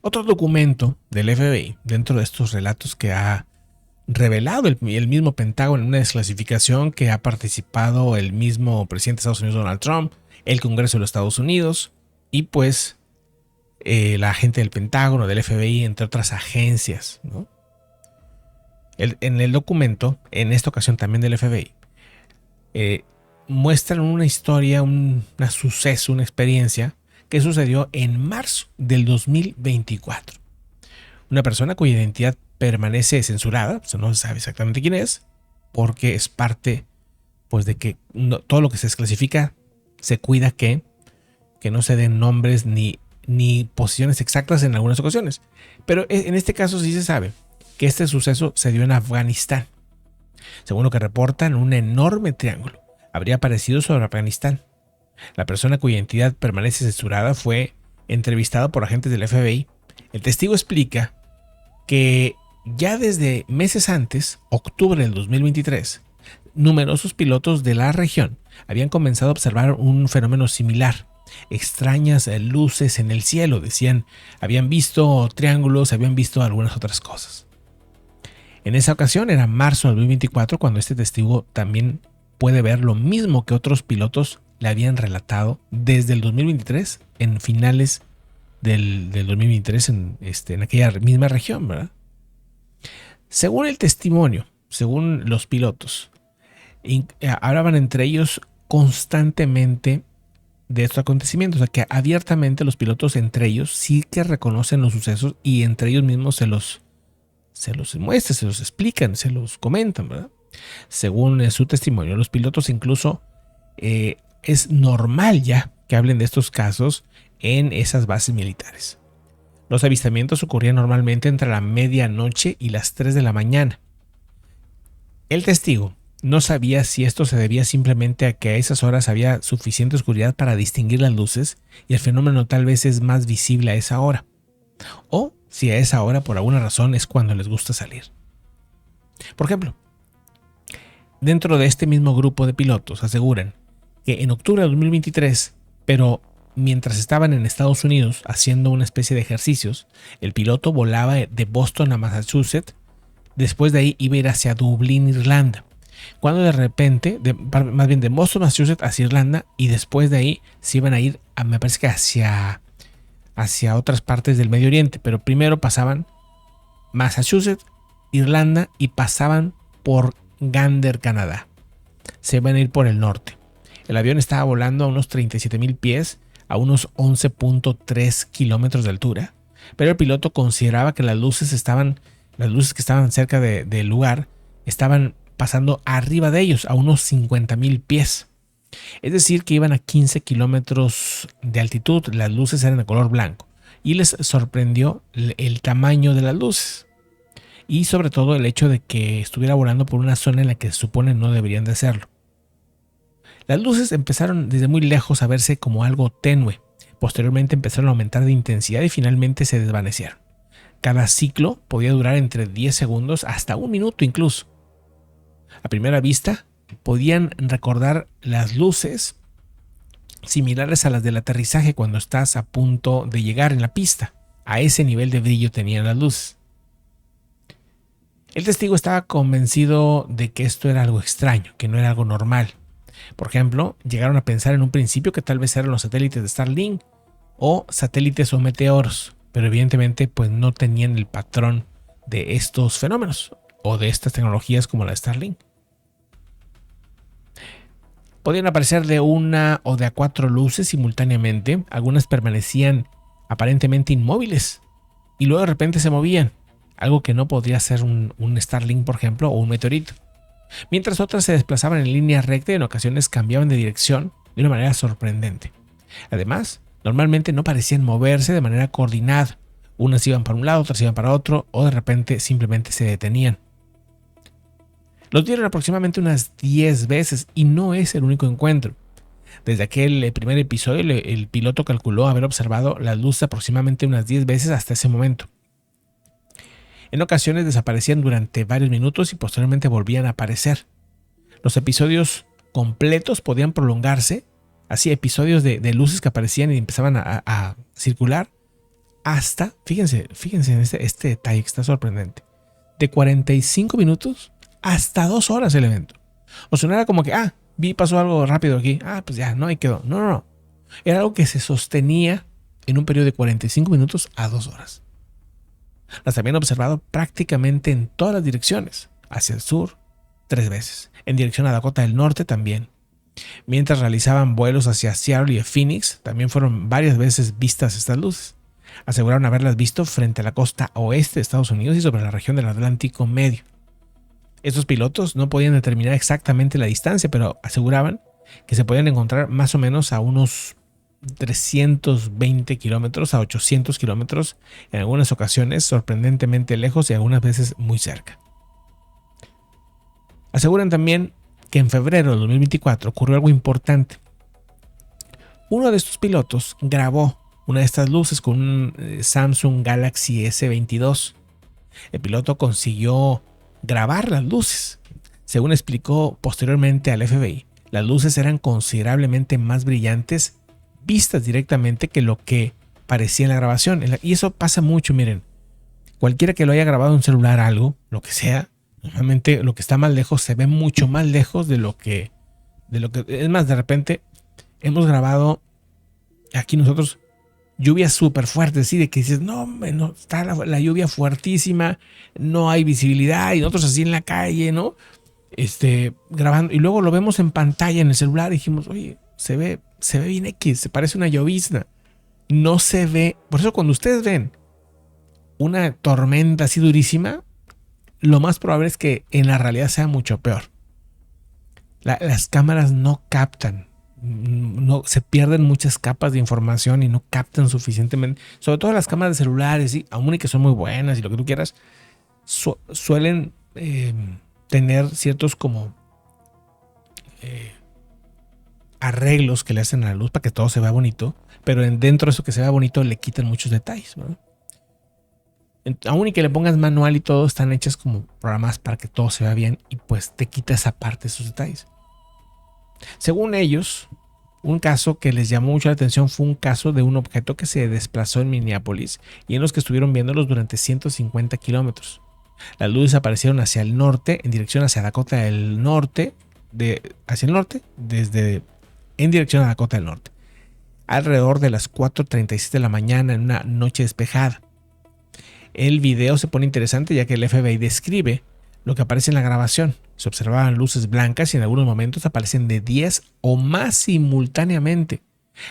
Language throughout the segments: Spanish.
Otro documento del FBI, dentro de estos relatos que ha revelado el mismo Pentágono en una desclasificación que ha participado el mismo presidente de Estados Unidos, Donald Trump, el Congreso de los Estados Unidos y pues la gente del Pentágono, del FBI, entre otras agencias, ¿no? En el documento, en esta ocasión también del FBI, muestran una historia, un suceso, una experiencia que sucedió en marzo del 2024. Una persona cuya identidad permanece censurada, o sea, no se sabe exactamente quién es, porque es parte pues de que todo lo que se desclasifica se cuida que no se den nombres ni posiciones exactas en algunas ocasiones. Pero en este caso sí se sabe que este suceso se dio en Afganistán. Según lo que reportan, un enorme triángulo habría aparecido sobre Afganistán. La persona cuya identidad permanece censurada fue entrevistada por agentes del FBI. El testigo explica que ya desde meses antes, octubre del 2023, numerosos pilotos de la región habían comenzado a observar un fenómeno similar. Extrañas luces en el cielo, decían, habían visto triángulos, habían visto algunas otras cosas. En esa ocasión era marzo del 2024 cuando este testigo también puede ver lo mismo que otros pilotos le habían relatado desde el 2023, en finales del 2023 en aquella misma región, ¿verdad? Según el testimonio, según los pilotos, hablaban entre ellos constantemente de estos acontecimientos, o sea que abiertamente los pilotos entre ellos sí que reconocen los sucesos y entre ellos mismos se los muestran, se los explican, se los comentan, ¿verdad? Según su testimonio, los pilotos incluso es normal ya que hablen de estos casos en esas bases militares. Los avistamientos ocurrían normalmente entre la medianoche y las 3 de la mañana. El testigo no sabía si esto se debía simplemente a que a esas horas había suficiente oscuridad para distinguir las luces y el fenómeno tal vez es más visible a esa hora, o si a esa hora por alguna razón es cuando les gusta salir. Por ejemplo, dentro de este mismo grupo de pilotos aseguran que en octubre de 2023, pero mientras estaban en Estados Unidos haciendo una especie de ejercicios, el piloto volaba de Boston a Massachusetts, después de ahí iba a ir hacia Dublín, Irlanda. Cuando de repente, más bien de Boston, Massachusetts hacia Irlanda, y después de ahí se iban a ir, me parece que hacia otras partes del Medio Oriente, pero primero pasaban Massachusetts, Irlanda y pasaban por Gander, Canadá. Se iban a ir por el norte. El avión estaba volando a unos 37,000 pies, a unos 11.3 kilómetros de altura, pero el piloto consideraba que las luces que estaban cerca del lugar estaban pasando arriba de ellos, a unos 50,000 pies. Es decir, que iban a 15 kilómetros de altitud, las luces eran de color blanco, y les sorprendió el tamaño de las luces, y sobre todo el hecho de que estuviera volando por una zona en la que se supone no deberían de hacerlo. Las luces empezaron desde muy lejos a verse como algo tenue, posteriormente empezaron a aumentar de intensidad y finalmente se desvanecieron. Cada ciclo podía durar entre 10 segundos hasta un minuto incluso. A primera vista, podían recordar las luces similares a las del aterrizaje cuando estás a punto de llegar en la pista. A ese nivel de brillo tenían las luces. El testigo estaba convencido de que esto era algo extraño, que no era algo normal. Por ejemplo, llegaron a pensar en un principio que tal vez eran los satélites de Starlink o satélites o meteoros, pero evidentemente pues no tenían el patrón de estos fenómenos o de estas tecnologías como la de Starlink. Podían aparecer de una o de a 4 luces simultáneamente, algunas permanecían aparentemente inmóviles y luego de repente se movían, algo que no podría ser un Starlink, por ejemplo, o un meteorito. Mientras otras se desplazaban en línea recta y en ocasiones cambiaban de dirección de una manera sorprendente. Además, normalmente no parecían moverse de manera coordinada. Unas iban para un lado, otras iban para otro, o de repente simplemente se detenían. Los vieron aproximadamente unas 10 veces y no es el único encuentro. Desde aquel primer episodio, el piloto calculó haber observado las luces aproximadamente unas 10 veces hasta ese momento. En ocasiones desaparecían durante varios minutos y posteriormente volvían a aparecer. Los episodios completos podían prolongarse, así episodios de luces que aparecían y empezaban a circular hasta, fíjense en este detalle que está sorprendente, de 45 minutos hasta 2 horas el evento. O sea, no era como que, pasó algo rápido aquí, pues ya, no, ahí quedó. No. Era algo que se sostenía en un periodo de 45 minutos a 2 horas. Las habían observado prácticamente en todas las direcciones, hacia el sur 3 veces, en dirección a Dakota del Norte también. Mientras realizaban vuelos hacia Seattle y Phoenix, también fueron varias veces vistas estas luces. Aseguraron haberlas visto frente a la costa oeste de Estados Unidos y sobre la región del Atlántico Medio. Estos pilotos no podían determinar exactamente la distancia, pero aseguraban que se podían encontrar más o menos a unos 320 kilómetros a 800 kilómetros, en algunas ocasiones sorprendentemente lejos y algunas veces muy cerca. Aseguran también que en febrero de 2024 ocurrió algo importante. Uno de estos pilotos grabó una de estas luces con un Samsung Galaxy S22. El piloto consiguió grabar las luces. Según explicó posteriormente al FBI, las luces eran considerablemente más brillantes vistas directamente que lo que parecía en la grabación. Y eso pasa mucho, miren. Cualquiera que lo haya grabado en un celular, algo, lo que sea, normalmente lo que está más lejos se ve mucho más lejos de lo que es más, de repente hemos grabado aquí nosotros lluvias súper fuertes, ¿sí? De que dices, no, está la lluvia fuertísima, no hay visibilidad, y nosotros así en la calle, ¿no? Grabando, y luego lo vemos en pantalla en el celular y dijimos, oye, se ve bien X, se parece una llovizna. No se ve. Por eso cuando ustedes ven una tormenta así durísima, lo más probable es que en la realidad sea mucho peor. Las cámaras no captan. No, se pierden muchas capas de información y no captan suficientemente. Sobre todo las cámaras de celulares, ¿sí? Aún y que son muy buenas y lo que tú quieras, suelen tener ciertos como arreglos que le hacen a la luz para que todo se vea bonito, pero dentro de eso que se vea bonito le quitan muchos detalles, ¿no? Aún y que le pongas manual y todo, están hechas como programas para que todo se vea bien y pues te quita esa parte de esos detalles. Según ellos, un caso que les llamó mucho la atención fue un caso de un objeto que se desplazó en Minneapolis y en los que estuvieron viéndolos durante 150 kilómetros. Las luces aparecieron hacia el norte, en dirección hacia Dakota del Norte, hacia el norte, en dirección a Dakota del Norte, alrededor de las 4:37 de la mañana en una noche despejada. El video se pone interesante ya que el FBI describe lo que aparece en la grabación. Se observaban luces blancas y en algunos momentos aparecen de 10 o más simultáneamente.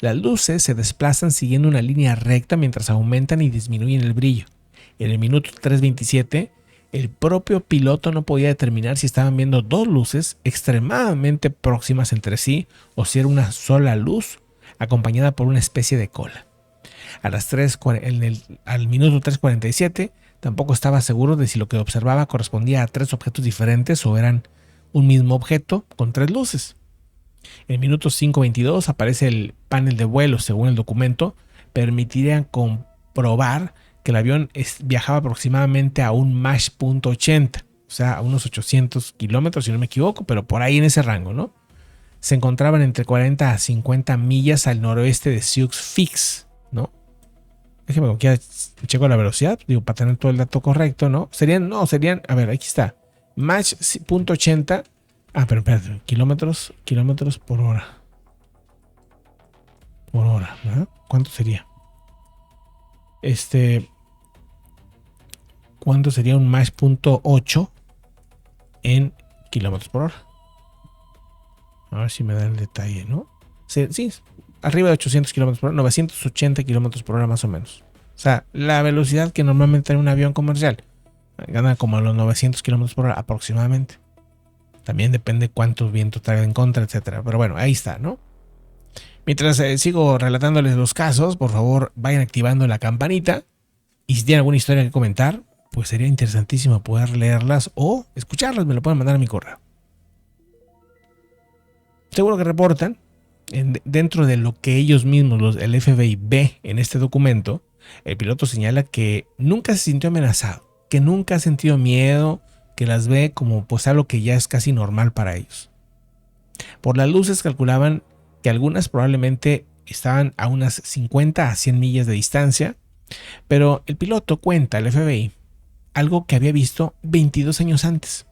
Las luces se desplazan siguiendo una línea recta mientras aumentan y disminuyen el brillo. En el minuto 3:27, el propio piloto no podía determinar si estaban viendo dos luces extremadamente próximas entre sí o si era una sola luz acompañada por una especie de cola. Al minuto 3:47 tampoco estaba seguro de si lo que observaba correspondía a 3 objetos diferentes o eran un mismo objeto con 3 luces. En el minuto 5:22 aparece el panel de vuelo. Según el documento, permitirían comprobar que el avión viajaba aproximadamente a un Mach .80, o sea, a unos 800 kilómetros si no me equivoco, pero por ahí en ese rango, ¿no? Se encontraban entre 40 a 50 millas al noroeste de Sioux Falls, ¿no? Déjeme aquí checo la velocidad, digo, para tener todo el dato correcto, ¿no? Serían, a ver, aquí está. Mach .80. Pero espérate, kilómetros por hora. ¿Verdad? ¿Cuánto sería? ¿Cuánto sería un Mach .8 en kilómetros por hora? A ver si me da el detalle, ¿no? Sí, arriba de 800 kilómetros por hora, 980 kilómetros por hora más o menos. O sea, la velocidad que normalmente en un avión comercial gana como a los 900 kilómetros por hora aproximadamente. También depende cuántos vientos traiga en contra, etcétera. Pero bueno, ahí está, ¿no? Mientras sigo relatándoles los casos, por favor vayan activando la campanita. Y si tienen alguna historia que comentar, pues sería interesantísimo poder leerlas o escucharlas. Me lo pueden mandar a mi correo. Seguro que reportan, dentro de lo que ellos mismos, el FBI, ve en este documento, el piloto señala que nunca se sintió amenazado, que nunca ha sentido miedo, que las ve como pues algo que ya es casi normal para ellos. Por las luces calculaban que algunas probablemente estaban a unas 50 a 100 millas de distancia Pero el piloto cuenta al FBI algo que había visto 22 años antes.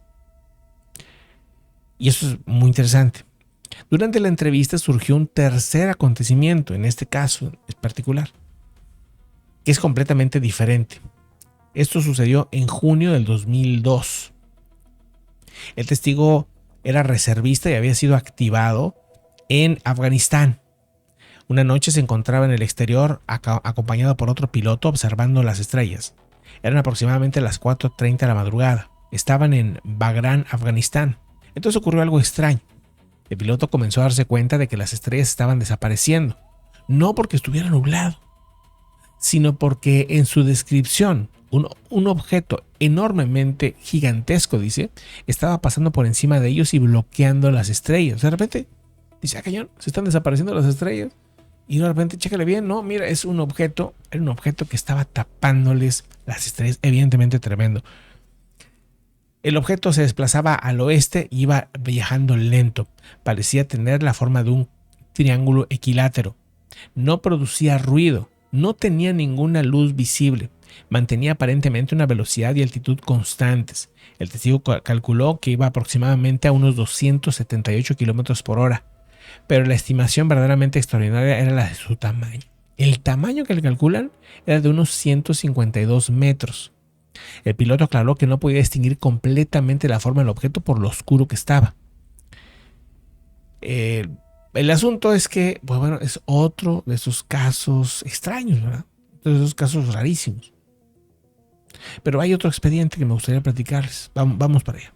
Y eso es muy interesante. Durante la entrevista surgió un tercer acontecimiento, en este caso en particular, que es completamente diferente. Esto sucedió en junio del 2002. El testigo era reservista y había sido activado en Afganistán. Una noche se encontraba en el exterior acompañado por otro piloto observando las estrellas. Eran aproximadamente las 4:30 de la madrugada. Estaban en Bagrán, Afganistán. Entonces ocurrió algo extraño. El piloto comenzó a darse cuenta de que las estrellas estaban desapareciendo. No porque estuviera nublado, sino porque en su descripción un objeto enormemente gigantesco, dice, estaba pasando por encima de ellos y bloqueando las estrellas. De repente dice, cañón, se están desapareciendo las estrellas. Y de repente, chécale bien, no, mira, era un objeto que estaba tapándoles las estrellas, evidentemente tremendo. El objeto se desplazaba al oeste y iba viajando lento. Parecía tener la forma de un triángulo equilátero. No producía ruido, no tenía ninguna luz visible. Mantenía aparentemente una velocidad y altitud constantes. El testigo calculó que iba aproximadamente a unos 278 kilómetros por hora. Pero la estimación verdaderamente extraordinaria era la de su tamaño. El tamaño que le calculan era de unos 152 metros. El piloto aclaró que no podía distinguir completamente la forma del objeto por lo oscuro que estaba. El asunto es que, pues bueno, es otro de esos casos extraños, ¿verdad? De esos casos rarísimos. Pero hay otro expediente que me gustaría platicarles. Vamos para allá.